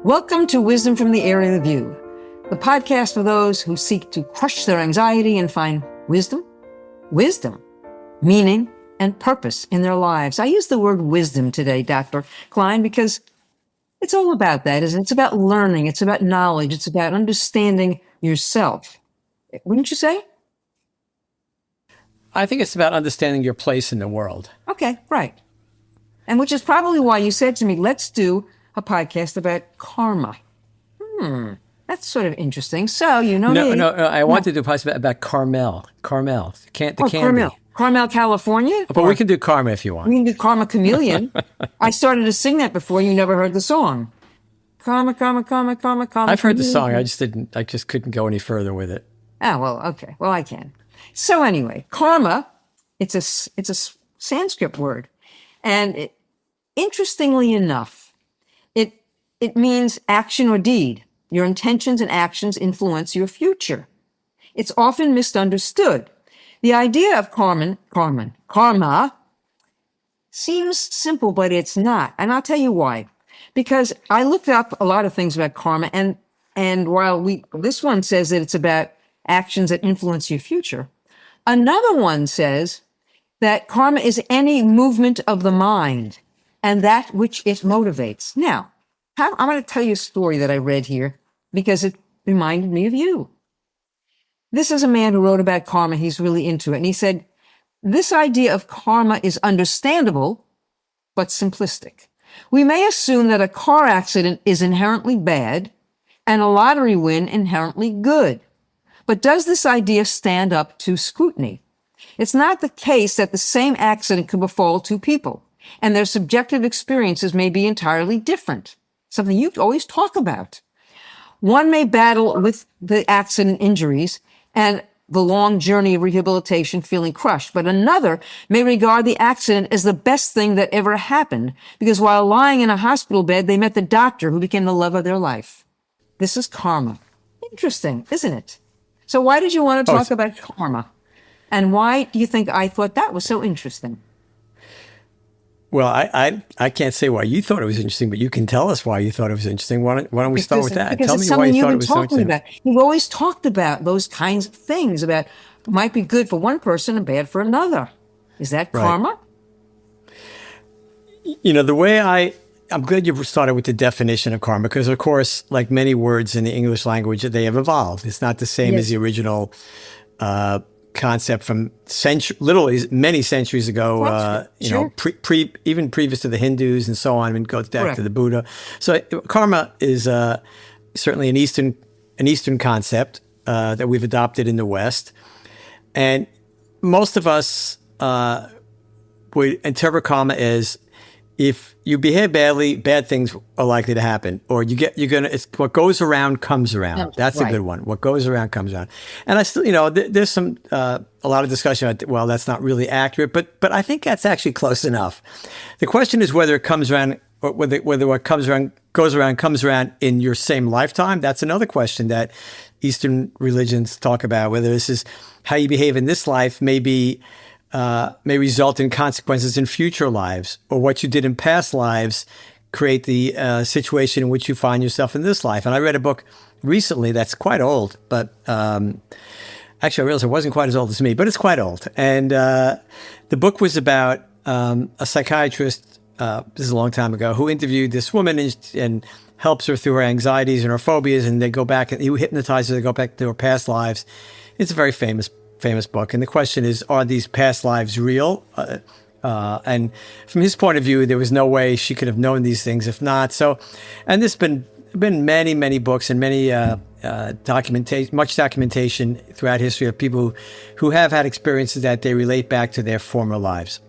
Welcome to Wisdom from the Area of View, the podcast for those who seek to crush their anxiety and find wisdom, meaning, and purpose in their lives. I use the word wisdom today, Dr. Klein, because it's all about that, isn't it? It's about learning. It's about knowledge. It's about understanding yourself. Wouldn't you say? I think it's about understanding your place in the world. Okay, right. And which is probably why you said to me, let's do a podcast about karma. That's sort of interesting. So, you know me. No, I wanted to do a podcast about Carmel. The candy. Carmel, California? But we can do Karma if you want. We can do Karma Chameleon. I started to sing that before. You never heard the song. Karma, karma, karma, karma, karma. I've heard the song. I just couldn't go any further with it. Oh, well, okay. Well, I can. So anyway, karma, it's a Sanskrit word. And interestingly enough, it means action or deed. Your intentions and actions influence your future. It's often misunderstood. The idea of karma seems simple, but it's not. And I'll tell you why. Because I looked up a lot of things about karma, and while this one says that it's about actions that influence your future, another one says that karma is any movement of the mind and that which it motivates. Now, I'm going to tell you a story that I read here because it reminded me of you. This is a man who wrote about karma. He's really into it. And he said, this idea of karma is understandable, but simplistic. We may assume that a car accident is inherently bad and a lottery win inherently good. But does this idea stand up to scrutiny? It's not the case that the same accident could befall two people, and their subjective experiences may be entirely different. Something you always talk about. One may battle with the accident injuries and the long journey of rehabilitation feeling crushed, but another may regard the accident as the best thing that ever happened because while lying in a hospital bed, they met the doctor who became the love of their life. This is karma. Interesting, isn't it? So why did you want to talk about karma? And why do you think I thought that was so interesting? Well, I can't say why you thought it was interesting, but you can tell us why you thought it was interesting. Why don't we start with that? Tell me why you thought it was so interesting. You've always talked about those kinds of things, about might be good for one person and bad for another. Is that karma? You know, the way I'm glad you started with the definition of karma, because of course, like many words in the English language, they have evolved. It's not the same as the original concept from literally many centuries ago, even previous to the Hindus and so on, and goes back to the Buddha. So karma is certainly an Eastern concept that we've adopted in the West. And most of us would interpret karma as if you behave badly, bad things are likely to happen, or it's what goes around comes around. That's a good one. What goes around comes around. And I still, there's some, a lot of discussion about, well, that's not really accurate, but I think that's actually close enough. The question is whether it comes around, or whether what comes around, comes around in your same lifetime. That's another question that Eastern religions talk about, whether this is how you behave in this life may result in consequences in future lives, or what you did in past lives create the situation in which you find yourself in this life. And I read a book recently that's quite old, but actually I realized it wasn't quite as old as me, but it's quite old. And the book was about a psychiatrist, this is a long time ago, who interviewed this woman and helps her through her anxieties and her phobias, and they go back, and he hypnotizes her, they go back to her past lives. It's a very famous book. And the question is, are these past lives real? And from his point of view, there was no way she could have known these things if not. So, and there's been many, many books and many much documentation throughout history of people who have had experiences that they relate back to their former lives.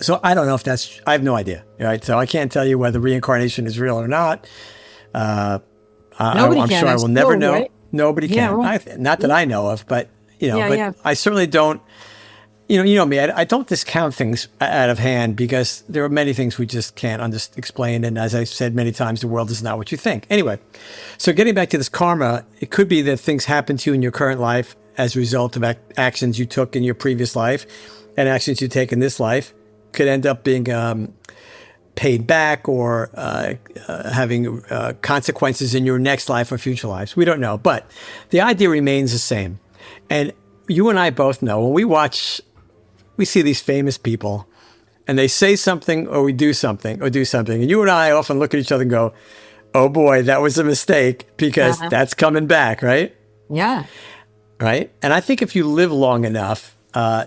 So I don't know if I have no idea, right? So I can't tell you whether reincarnation is real or not. I'm sure I will never know. Right? Nobody can. Right. Not that I know of, but I certainly don't, you know me, I don't discount things out of hand because there are many things we just can't explain. And as I've said many times, the world is not what you think. Anyway, so getting back to this karma, it could be that things happen to you in your current life as a result of actions you took in your previous life, and actions you take in this life could end up being paid back or having consequences in your next life or future lives. We don't know, but the idea remains the same. And you and I both know when we see these famous people and they say something or we do something, and you and I often look at each other and go, oh boy, that was a mistake, because that's coming back, right? Yeah. Right. And I think if you live long enough,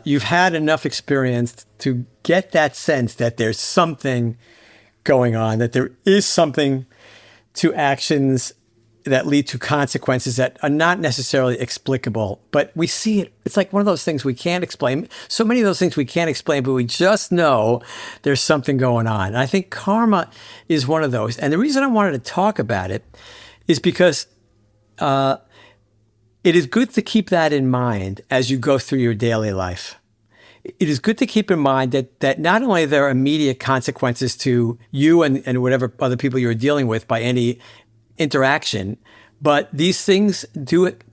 you've had enough experience to get that sense that there's something going on, that there is something to actions that lead to consequences that are not necessarily explicable, but we see it. It's like one of those things we can't explain. So many of those things we can't explain, but we just know there's something going on. And I think karma is one of those. And the reason I wanted to talk about it is because it is good to keep that in mind as you go through your daily life. It is good to keep in mind that not only are there immediate consequences to you and whatever other people you're dealing with by any interaction, but these things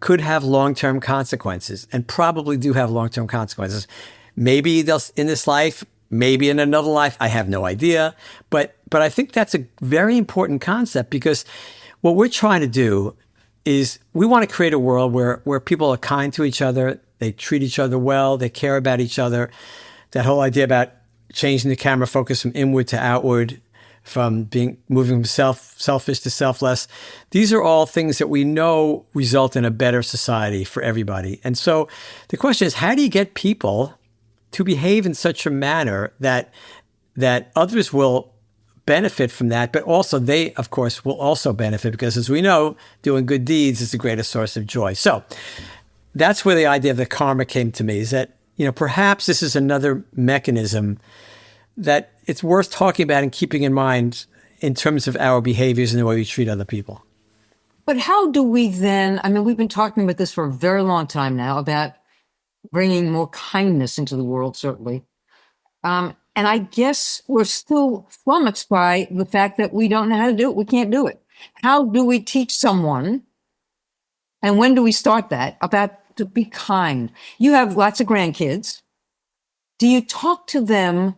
could have long-term consequences, and probably do have long-term consequences. Maybe they'll in this life, maybe in another life, I have no idea. But I think that's a very important concept, because what we're trying to do is we want to create a world where people are kind to each other, they treat each other well, they care about each other. That whole idea about changing the camera focus from inward to outward, from moving from selfish to selfless. These are all things that we know result in a better society for everybody. And so the question is, how do you get people to behave in such a manner that others will benefit from that, but also they, of course, will also benefit, because as we know, doing good deeds is the greatest source of joy. So that's where the idea of the karma came to me, is that, perhaps this is another mechanism that it's worth talking about and keeping in mind in terms of our behaviors and the way we treat other people. But how do we then, we've been talking about this for a very long time now, about bringing more kindness into the world, certainly. And I guess we're still flummoxed by the fact that we don't know how to do it. We can't do it. How do we teach someone, and when do we start that, about to be kind? You have lots of grandkids. Do you talk to them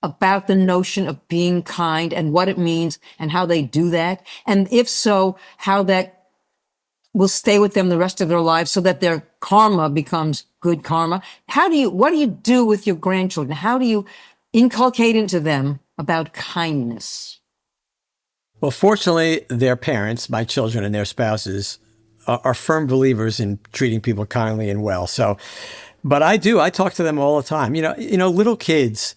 about the notion of being kind and what it means and how they do that? And if so, how that will stay with them the rest of their lives so that their karma becomes good karma? What do you do with your grandchildren? How do you inculcate into them about kindness? Well, fortunately, their parents, my children and their spouses, are firm believers in treating people kindly and well. So, but I talk to them all the time. Little kids,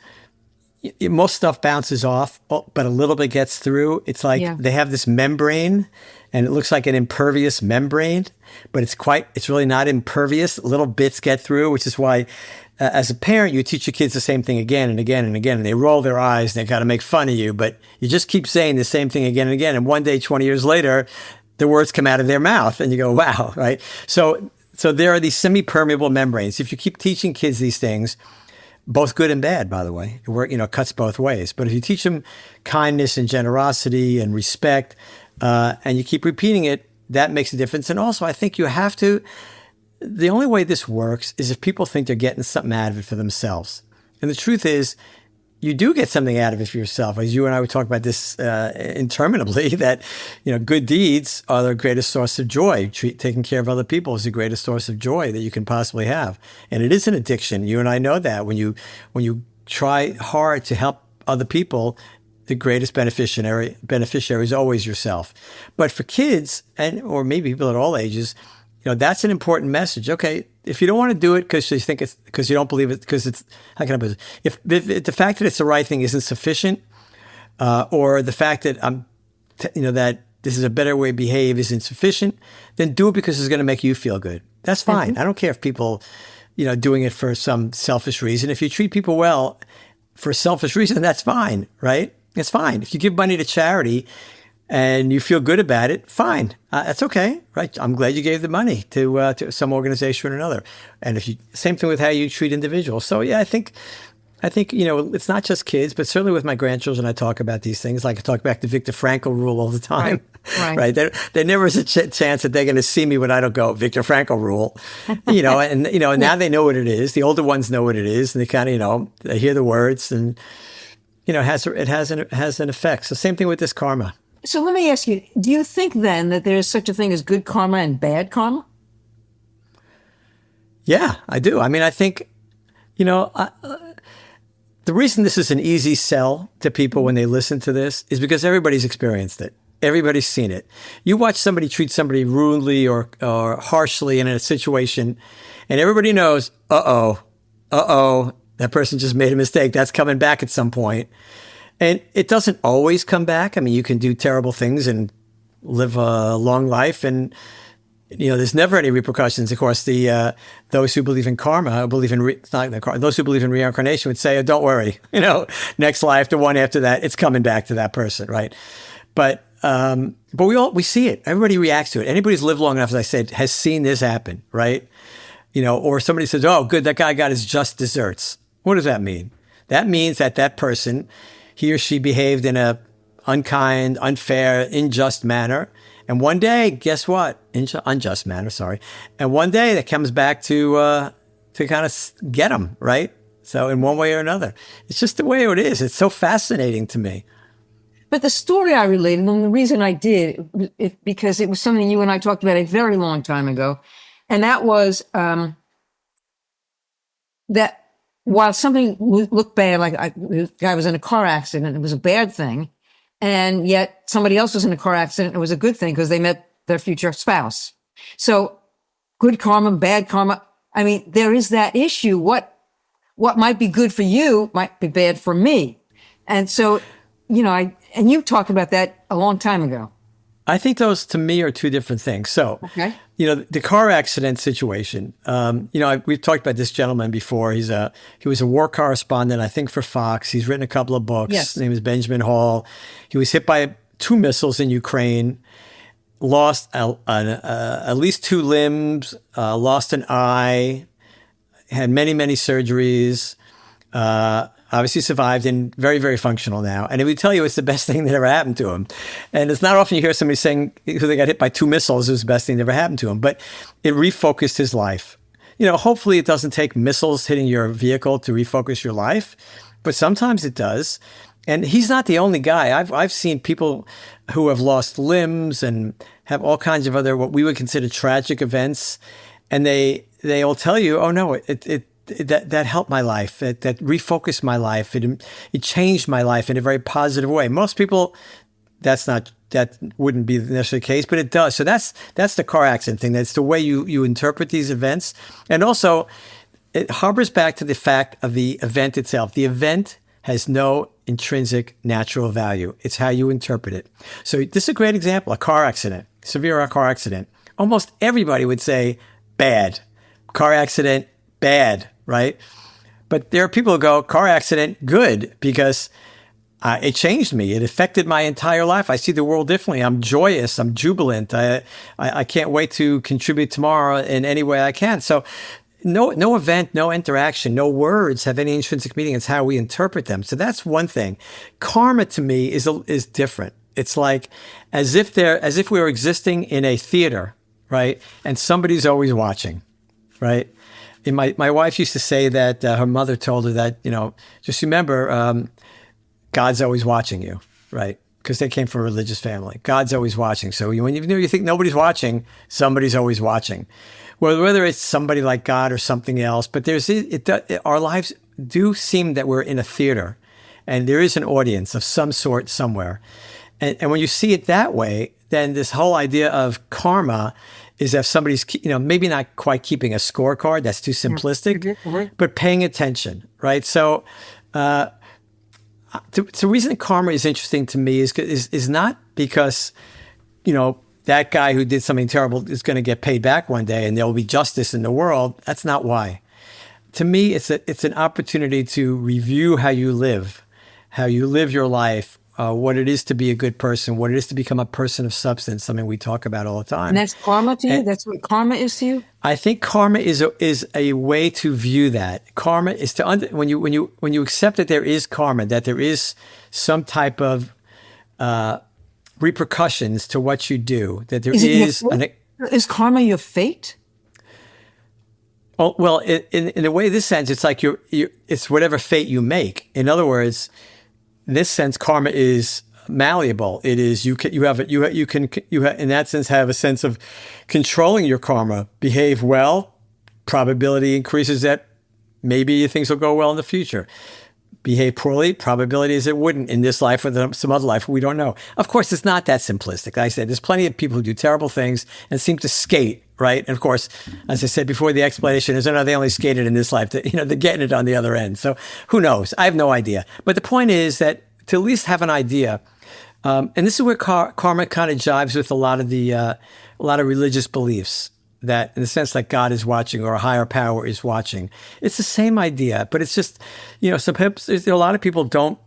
most stuff bounces off, but a little bit gets through. It's like they have this membrane, and it looks like an impervious membrane, but it's really not impervious. Little bits get through, which is why, as a parent, you teach your kids the same thing again and again and again, and they roll their eyes and they kind of make fun of you, but you just keep saying the same thing again and again. And one day, 20 years later, the words come out of their mouth and you go, wow, right? So there are these semi-permeable membranes. If you keep teaching kids these things, both good and bad, by the way, it cuts both ways. But if you teach them kindness and generosity and respect, and you keep repeating it, that makes a difference. And also, I think the only way this works is if people think they're getting something out of it for themselves. And the truth is, you do get something out of it for yourself. As you and I would talk about this interminably, that good deeds are the greatest source of joy. Taking care of other people is the greatest source of joy that you can possibly have, and it is an addiction. You and I know that when you try hard to help other people, the greatest beneficiary is always yourself. But for kids or maybe people at all ages, that's an important message. Okay, if you don't want to do it because you think because you don't believe it, because it's, how can I put it? If the fact that it's the right thing isn't sufficient, or the fact that that this is a better way to behave isn't sufficient, then do it because it's going to make you feel good. That's fine. Mm-hmm. I don't care if people, doing it for some selfish reason. If you treat people well for a selfish reason, that's fine, right? It's fine. If you give money to charity and you feel good about it, fine. That's okay, right? I'm glad you gave the money to some organization or another. And same thing with how you treat individuals. So yeah, I think it's not just kids, but certainly with my grandchildren, I talk about these things. Like I talk back to Viktor Frankl rule all the time, right? There never is a chance that they're going to see me when I don't go Viktor Frankl rule, and now they know what it is. The older ones know what it is, and they kind of, they hear the words, and it has an effect. So same thing with this karma. So let me ask you, do you think then that there's such a thing as good karma and bad karma? Yeah, I do. I mean, I think, you know, the reason this is an easy sell to people when they listen to this is because everybody's experienced it. Everybody's seen it. You watch somebody treat somebody rudely or harshly in a situation, and everybody knows, that person just made a mistake. That's coming back at some point. And it doesn't always come back. I mean, you can do terrible things and live a long life, and there's never any repercussions. Of course, those who believe in karma, those who believe in reincarnation would say, "Oh, don't worry, next life, the one after that, it's coming back to that person, right?" But we see it. Everybody reacts to it. Anybody who's lived long enough, as I said, has seen this happen, right? Or somebody says, "Oh, good, that guy got his just desserts." What does that mean? That means that person, he or she behaved in a unkind, unfair, unjust manner. And one day, guess what? Unjust manner, sorry. And one day that comes back to kind of get them, right? So in one way or another. It's just the way it is. It's so fascinating to me. But the story I related, and the reason I did, because it was something you and I talked about a very long time ago. And that was that while something looked bad, like the guy was in a car accident, it was a bad thing. And yet somebody else was in a car accident, it was a good thing because they met their future spouse. So good karma, bad karma. I mean, there is that issue. What might be good for you might be bad for me. And so, and you talked about that a long time ago. I think those, to me, are two different things. So, okay. The car accident situation, we've talked about this gentleman before. He was a war correspondent, I think, for Fox. He's written a couple of books. Yes. His name is Benjamin Hall. He was hit by 2 missiles in Ukraine, lost at least 2 limbs, lost an eye, had many, many surgeries, obviously survived and very, very functional now. And he would tell you it's the best thing that ever happened to him. And it's not often you hear somebody saying who they got hit by 2 missiles, it was the best thing that ever happened to him. But it refocused his life. Hopefully it doesn't take missiles hitting your vehicle to refocus your life, but sometimes it does. And he's not the only guy. I've seen people who have lost limbs and have all kinds of other what we would consider tragic events, and they'll tell you, "Oh no, that helped my life. That refocused my life. It changed my life in a very positive way." Most people, that wouldn't be necessarily the case, but it does. So that's the car accident thing. That's the way you interpret these events, and also it harbors back to the fact of the event itself. The event has no intrinsic natural value. It's how you interpret it. So this is a great example. A car accident, severe car accident. Almost everybody would say bad. Car accident, bad, right? But there are people who go, car accident, good, because it changed me. It affected my entire life. I see the world differently. I'm joyous. I'm jubilant. I can't wait to contribute tomorrow in any way I can. So no event, no interaction, no words have any intrinsic meaning. It's how we interpret them. So that's one thing. Karma to me is different. It's like as if we were existing in a theater, right? And somebody's always watching, right? And my wife used to say that her mother told her that, just remember, God's always watching you, right? Because they came from a religious family. God's always watching. So when you think nobody's watching, somebody's always watching. Whether it's somebody like God or something else, but our lives do seem that we're in a theater, and there is an audience of some sort somewhere. And when you see it that way, then this whole idea of karma is if somebody's, maybe not quite keeping a scorecard, that's too simplistic, but paying attention, right? So the reason karma is interesting to me is not because, that guy who did something terrible is going to get paid back one day and there will be justice in the world. That's not why. To me, it's an opportunity to review how you live your life, what it is to be a good person, what it is to become a person of substance, something we talk about all the time. And that's karma to you? That's what karma is to you? I think karma is a way to view that. Karma is when you accept that there is karma, that there is some type of repercussions to what you do, that there is karma your fate? Oh, well, in a way, this sense, it's like it's whatever fate you make. In other words, in this sense, karma is malleable. It is you can in that sense have a sense of controlling your karma. Behave well, probability increases that maybe things will go well in the future. Behave poorly, probability is it wouldn't in this life or some other life. We don't know. Of course, it's not that simplistic. Like I said, there's plenty of people who do terrible things and seem to skate, right? And of course, as I said before, the explanation is, oh, no, they only skated in this life. That, they're getting it on the other end. So who knows? I have no idea. But the point is that to at least have an idea, and this is where karma kind of jives with a lot of religious beliefs. That in the sense like God is watching or a higher power is watching. It's the same idea, but it's just, a lot of people don't,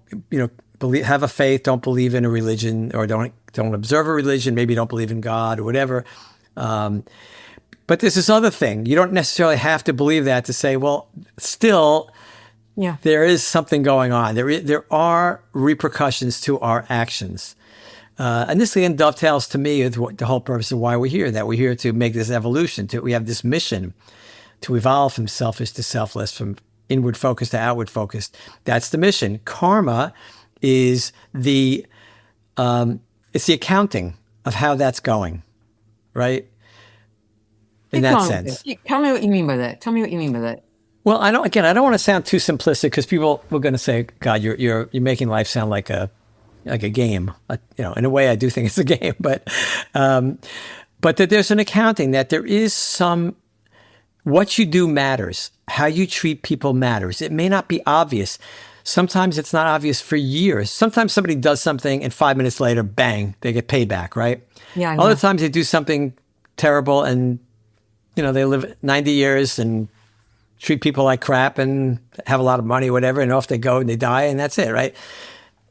have a faith, don't believe in a religion or don't observe a religion, maybe don't believe in God or whatever. But there's this other thing. You don't necessarily have to believe that to say, well, still, there is something going on. There are repercussions to our actions. And this again dovetails to me with the whole purpose of why we're here, that we're here to make this evolution. We have this mission to evolve from selfish to selfless, from inward focused to outward focused. That's the mission. Karma is it's the accounting of how that's going, right? In that sense. Tell me what you mean by that. Well, I don't want to sound too simplistic because people were going to say, God, you're making life sound like a game. In a way, I do think it's a game, but that there's an accounting, that there is what you do matters. How you treat people matters. It may not be obvious. Sometimes it's not obvious for years. Sometimes somebody does something and 5 minutes later, bang, they get paid back, right? Yeah. I know. Other times they do something terrible and, they live 90 years and treat people like crap and have a lot of money, whatever, and off they go and they die and that's it, right?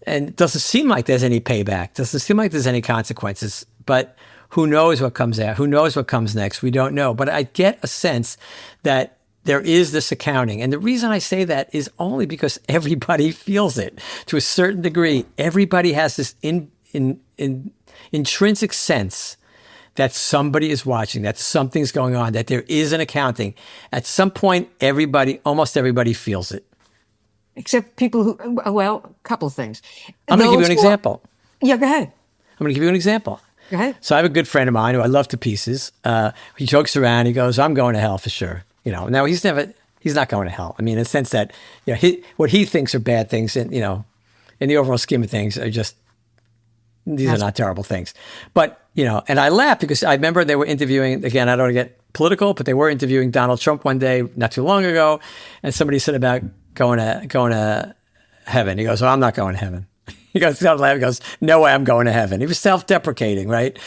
And it doesn't seem like there's any payback. Doesn't seem like there's any consequences. But who knows what comes out? Who knows what comes next? We don't know. But I get a sense that there is this accounting. And the reason I say that is only because everybody feels it to a certain degree. Everybody has this intrinsic sense that somebody is watching, that something's going on, that there is an accounting. At some point, almost everybody feels it. Except people who, a couple of things. I'm going to give you an example. Yeah, go ahead. I'm going to give you an example. Go ahead. So I have a good friend of mine who I love to pieces. He jokes around. He goes, I'm going to hell for sure. Now he's not going to hell. I mean, in the sense that, what he thinks are bad things and, in the overall scheme of things are just, these are not terrible things. But, and I laugh because I remember they were interviewing, again, I don't want to get political, but they were interviewing Donald Trump one day, not too long ago. And somebody said about going to heaven. He goes, I'm not going to heaven. He goes, no way I'm going to heaven. He was self-deprecating, right?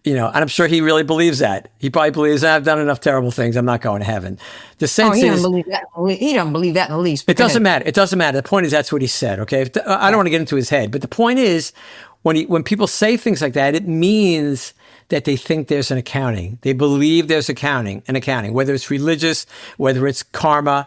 And I'm sure he really believes that. He probably believes I've done enough terrible things. I'm not going to heaven. The sense he is, don't believe that. He don't believe that in the least. It doesn't matter. It doesn't matter. The point is that's what he said. Okay. I don't want to get into his head, but the point is when people say things like that, it means that they think there's an accounting. They believe there's an accounting, whether it's religious, whether it's karma,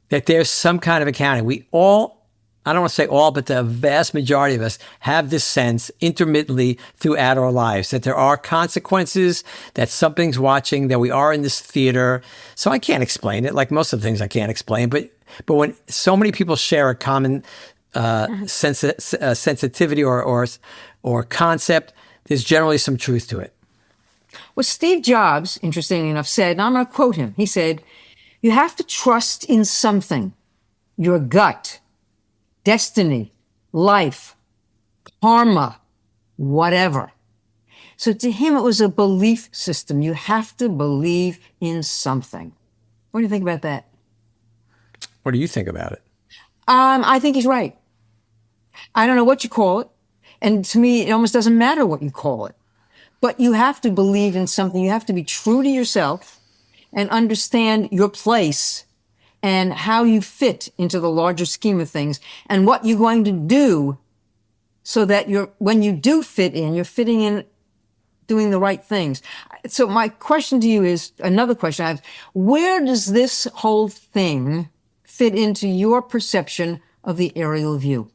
that there's some kind of accounting. We all, I don't want to say all, but the vast majority of us have this sense intermittently throughout our lives that there are consequences, that something's watching, that we are in this theater. So I can't explain it. Like most of the things I can't explain, but when so many people share a common sensitivity or concept, there's generally some truth to it. Well, Steve Jobs, interestingly enough, said, and I'm going to quote him, he said, you have to trust in something, your gut, destiny, life, karma, whatever. So to him, it was a belief system. You have to believe in something. What do you think about that? What do you think about it? I think he's right. I don't know what you call it. And to me, it almost doesn't matter what you call it. But you have to believe in something. You have to be true to yourself and understand your place and how you fit into the larger scheme of things and what you're going to do so that when you do fit in, you're fitting in doing the right things. So my question to you is, another question I have, where does this whole thing fit into your perception of the aerial view?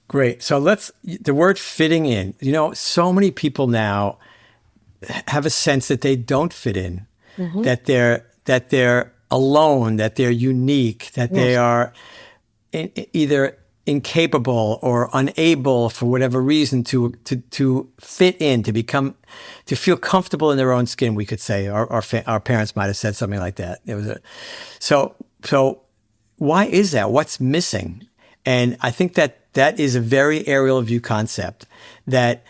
Great. So the word fitting in, so many people now have a sense that they don't fit in, mm-hmm. that they're alone, that they're unique, that they are either incapable or unable for whatever reason to fit in, to feel comfortable in their own skin, we could say. Our parents might have said something like that. So why is that? What's missing? And I think that is a very aerial view concept, that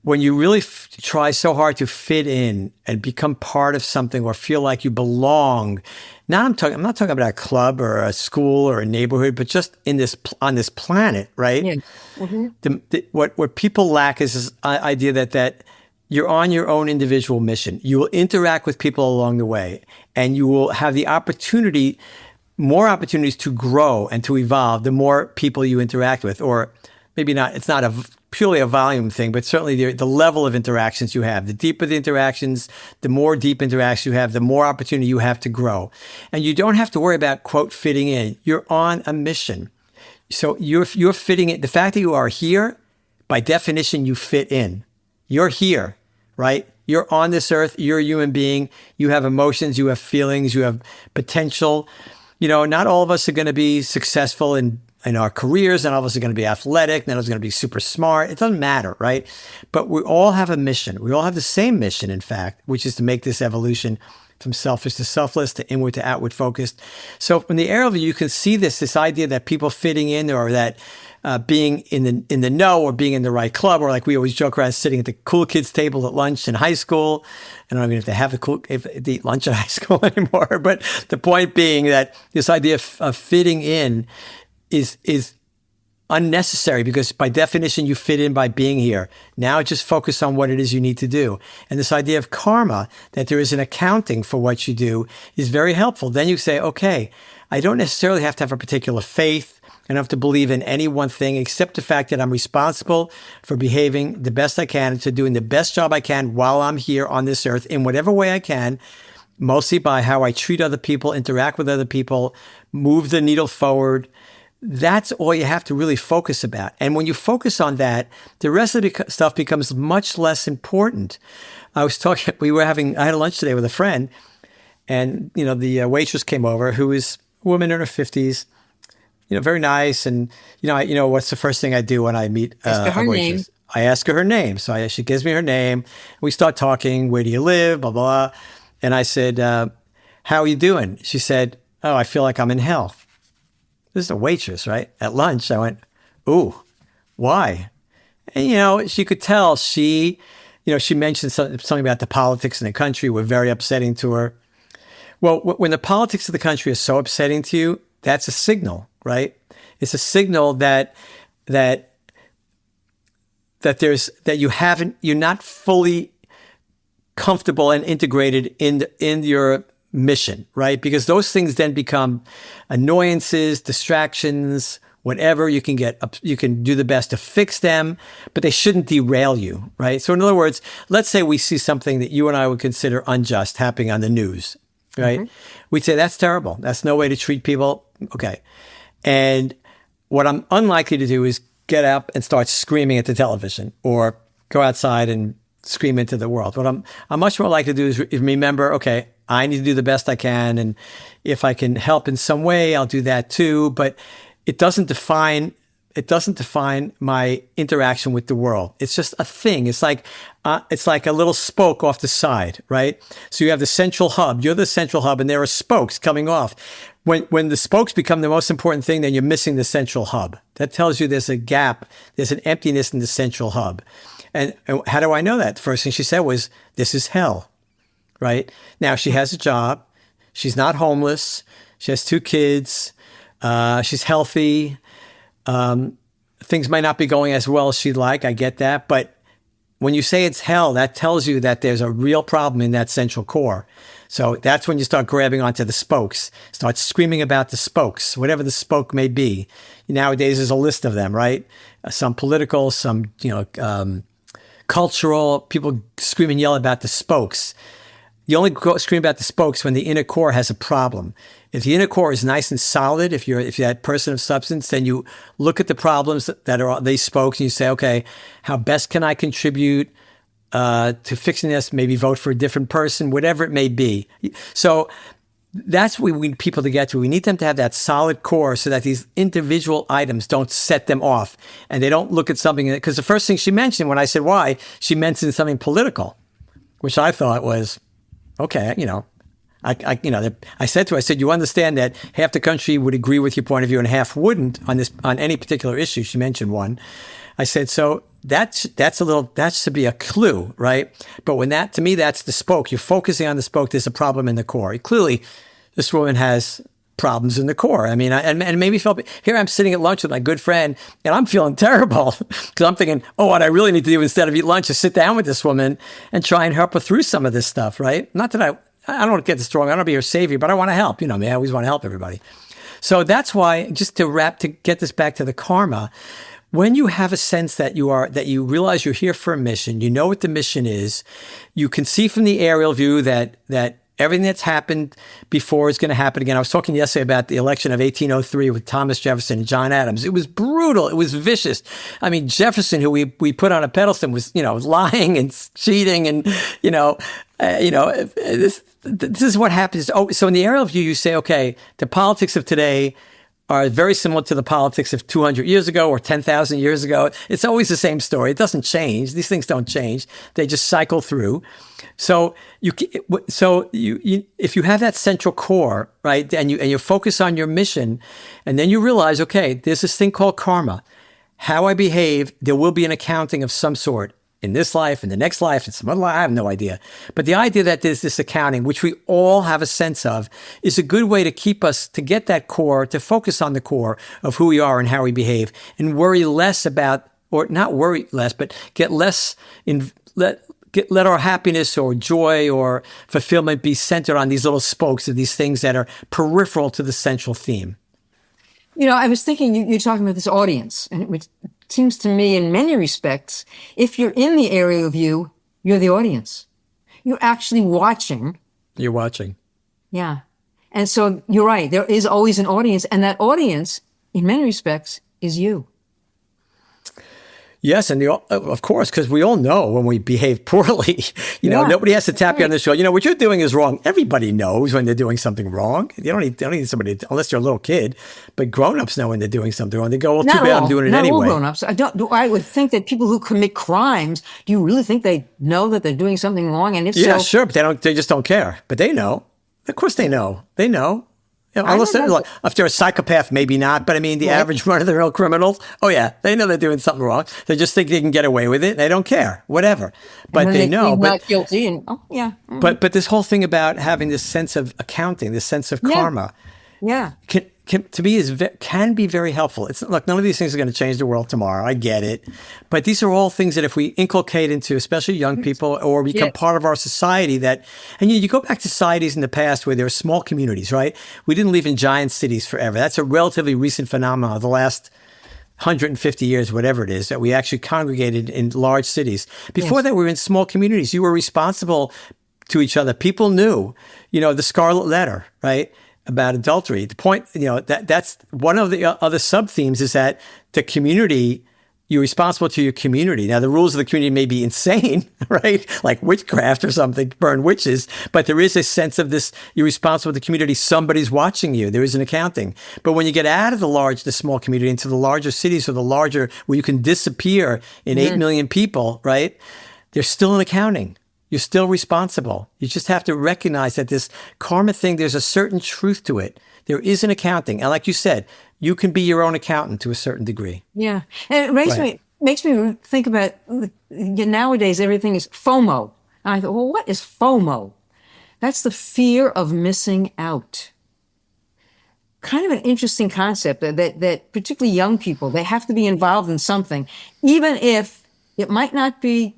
when you really try so hard to fit in and become part of something or feel like you belong, I'm not talking about a club or a school or a neighborhood, but just on this planet, right? Yeah. Mm-hmm. What people lack is this idea that you're on your own individual mission. You will interact with people along the way, and you will have the more opportunities to grow and to evolve the more people you interact with, or maybe not. It's not purely a volume thing, but certainly the level of interactions you have. The deeper the interactions, the more deep interactions you have, the more opportunity you have to grow. And you don't have to worry about, quote, fitting in. You're on a mission. So you're fitting in. The fact that you are here, by definition, you fit in. You're here, right? You're on this earth. You're a human being. You have emotions. You have feelings. You have potential. Not all of us are going to be successful in our careers, and all of us are going to be athletic, none of us are going to be super smart. It doesn't matter, right? But we all have a mission. We all have the same mission, in fact, which is to make this evolution from selfish to selfless, to inward to outward focused. So from the aerial view, you can see this idea that people fitting in, or that being in the know, or being in the right club, or like we always joke around, sitting at the cool kids table at lunch in high school. I don't even know if they have if they eat lunch at high school anymore. But the point being that this idea of fitting in is unnecessary, because by definition you fit in by being here. Now just focus on what it is you need to do. And this idea of karma, that there is an accounting for what you do, is very helpful. Then you say, okay, I don't necessarily have to have a particular faith. I don't have to believe in any one thing, except the fact that I'm responsible for behaving the best I can, and to doing the best job I can while I'm here on this earth in whatever way I can, mostly by how I treat other people, interact with other people, move the needle forward. That's all you have to really focus about. And when you focus on that, the rest of the stuff becomes much less important. I had a lunch today with a friend, and, the waitress came over, who is a woman in her 50s, very nice. And, what's the first thing I do when I meet a waitress? I ask her her name. So she gives me her name. We start talking. Where do you live? Blah, blah, blah. And I said, how are you doing? She said, oh, I feel like I'm in hell. This is a waitress, right? At lunch, I went, ooh, why? And, she could tell she mentioned something about the politics in the country were very upsetting to her. Well, when the politics of the country is so upsetting to you, that's a signal, right? It's a signal that you're not fully comfortable and integrated in your mission, right? Because those things then become annoyances, distractions, whatever. You can do the best to fix them, but they shouldn't derail you, right? So in other words, let's say we see something that you and I would consider unjust happening on the news, right? Mm-hmm. We'd say, that's terrible. That's no way to treat people. Okay. And what I'm unlikely to do is get up and start screaming at the television, or go outside and scream into the world. What I'm much more likely to do is remember, okay, I need to do the best I can. And if I can help in some way, I'll do that too. But it doesn't define my interaction with the world. It's just a thing. It's like a little spoke off the side, right? So you have the central hub. You're the central hub, and there are spokes coming off. When the spokes become the most important thing, then you're missing the central hub. That tells you there's a gap. There's an emptiness in the central hub. And how do I know that? The first thing she said was, this is hell, right? Now, she has a job. She's not homeless. She has 2 kids. She's healthy. Things might not be going as well as she'd like. I get that. But when you say it's hell, that tells you that there's a real problem in that central core. So that's when you start grabbing onto the spokes, start screaming about the spokes, whatever the spoke may be. Nowadays, there's a list of them, right? Some political, some, cultural. People scream and yell about the spokes. You only scream about the spokes when the inner core has a problem. If the inner core is nice and solid, if you're that person of substance, then you look at the problems that are these spokes, and you say, okay, how best can I contribute to fixing this? Maybe vote for a different person, whatever it may be. So that's what we need people to get to. We need them to have that solid core so that these individual items don't set them off and they don't look at something. Because the first thing she mentioned when I said why, she mentioned something political, which I thought was, okay, I said to her, I said, you understand that half the country would agree with your point of view and half wouldn't on any particular issue. She mentioned one. I said, so that should be a clue, right? But to me, that's the spoke. You're focusing on the spoke. There's a problem in the core. Clearly, this woman has problems in the core. I mean, and it made me feel, here I'm sitting at lunch with my good friend and I'm feeling terrible because I'm thinking, oh, what I really need to do instead of eat lunch is sit down with this woman and try and help her through some of this stuff, right? Not that I don't want to get this wrong. I don't want to be her savior, but I want to help. You know me, I always want to help everybody. So that's why, just to get this back to the karma, when you have a sense that you realize you're here for a mission, you know what the mission is, you can see from the aerial view that everything that's happened before is going to happen again. I was talking yesterday about the election of 1803 with Thomas Jefferson and John Adams. It was brutal. It was vicious. I mean, Jefferson, who we put on a pedestal, was lying and cheating, and this is what happens. Oh, so in the aerial view, you say, okay, the politics of today are very similar to the politics of 200 years ago or 10,000 years ago. It's always the same story. It doesn't change. These things don't change. They just cycle through. So if you have that central core, right, and you focus on your mission, and then you realize, okay, there's this thing called karma. How I behave, there will be an accounting of some sort. In this life, in the next life, in some other life, I have no idea. But the idea that there's this accounting, which we all have a sense of, is a good way to keep us, to get that core, to focus on the core of who we are and how we behave, and worry less about, or not worry less, but get less let our happiness or joy or fulfillment be centered on these little spokes of these things that are peripheral to the central theme. I was thinking, you're talking about this audience, and it seems to me in many respects, if you're in the aerial view, you're the audience. You're actually watching. You're watching. Yeah. And so you're right. There is always an audience. And that audience, in many respects, is you. Yes, and of course, because we all know when we behave poorly. Nobody has to tap you on the shoulder. What you're doing is wrong. Everybody knows when they're doing something wrong. You don't need somebody, unless you're a little kid. But grown-ups know when they're doing something wrong. They go, well, too bad, I'm doing it anyway. Not all grown-ups. I would think that people who commit crimes, do you really think they know that they're doing something wrong? And if yeah, sure, but they just don't care. But they know. Of course they know. They know. Unless if they're a psychopath, maybe not. But I mean, the average run-of-the-mill criminals, oh yeah, they know they're doing something wrong. They just think they can get away with it. They don't care, whatever. But they know. But not guilty. And yeah. Mm-hmm. But this whole thing about having this sense of accounting, this sense of karma, to me can be very helpful. Look, none of these things are going to change the world tomorrow. I get it, but these are all things that if we inculcate into, especially young people, or become part of our society, and you go back to societies in the past where there were small communities, right? We didn't live in giant cities forever. That's a relatively recent phenomenon of the last 150 years, whatever it is, that we actually congregated in large cities. Before that, we were in small communities. You were responsible to each other. People knew, the scarlet letter, right? About adultery. The point, that's one of the other sub-themes is that the community, you're responsible to your community. Now, the rules of the community may be insane, right? Like witchcraft or something, burn witches, but there is a sense of this, you're responsible to the community. Somebody's watching you. There is an accounting. But when you get out of the small community into the larger cities or where you can disappear in 8 million people, right? There's still an accounting. You're still responsible. You just have to recognize that this karma thing, there's a certain truth to it. There is an accounting. And like you said, you can be your own accountant to a certain degree. Yeah. And it makes me think about, nowadays, everything is FOMO. And I thought, well, what is FOMO? That's the fear of missing out. Kind of an interesting concept that particularly young people, they have to be involved in something, even if it might not be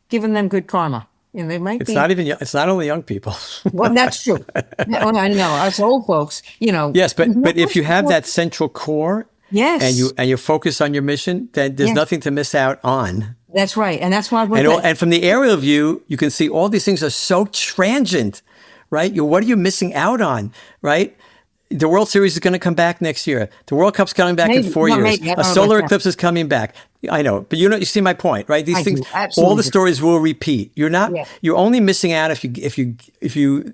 giving them good karma. They might it's not only young people. Well, that's true. I know. Us old folks, Yes, but if you have that central core, and you focus on your mission, then there's nothing to miss out on. That's right, and that's why. And from the aerial view, you can see all these things are so transient, right? What are you missing out on, right? The World Series is going to come back next year. The World Cup's coming back in 4 years. A solar eclipse is coming back. I know, but you see my point, right? These things, all the stories will repeat. You're only missing out if you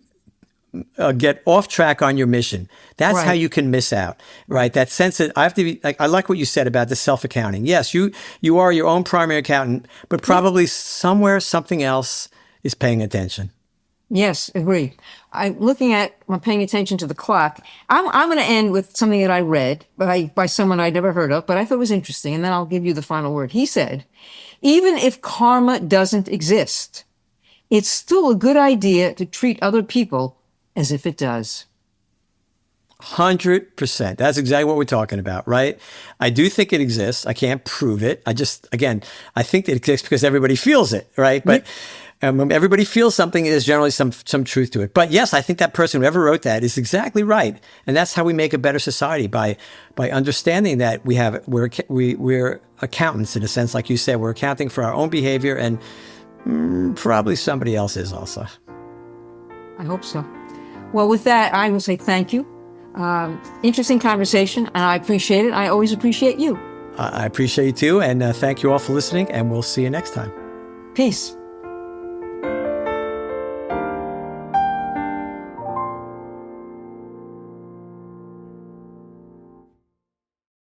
get off track on your mission. That's how Right. you can miss out, right? That sense that I have to be like, I like what you said about the self-accounting. Yes, you are your own primary accountant, but probably somewhere something else is paying attention. Yes, agree. I'm paying attention to the clock. I'm going to end with something that I read by someone I'd never heard of, but I thought was interesting. And then I'll give you the final word. He said, even if karma doesn't exist, it's still a good idea to treat other people as if it does. 100%. That's exactly what we're talking about, right? I do think it exists. I can't prove it. Again, I think it exists because everybody feels it, right? But when everybody feels something, there's generally some truth to it. But yes, I think that person who ever wrote that is exactly right. And that's how we make a better society, by understanding that we're accountants in a sense, like you said. We're accounting for our own behavior, and probably somebody else is also. I hope so. Well, with that, I will say thank you. Interesting conversation, and I appreciate it. I always appreciate you. I appreciate you too, and thank you all for listening, and we'll see you next time. Peace.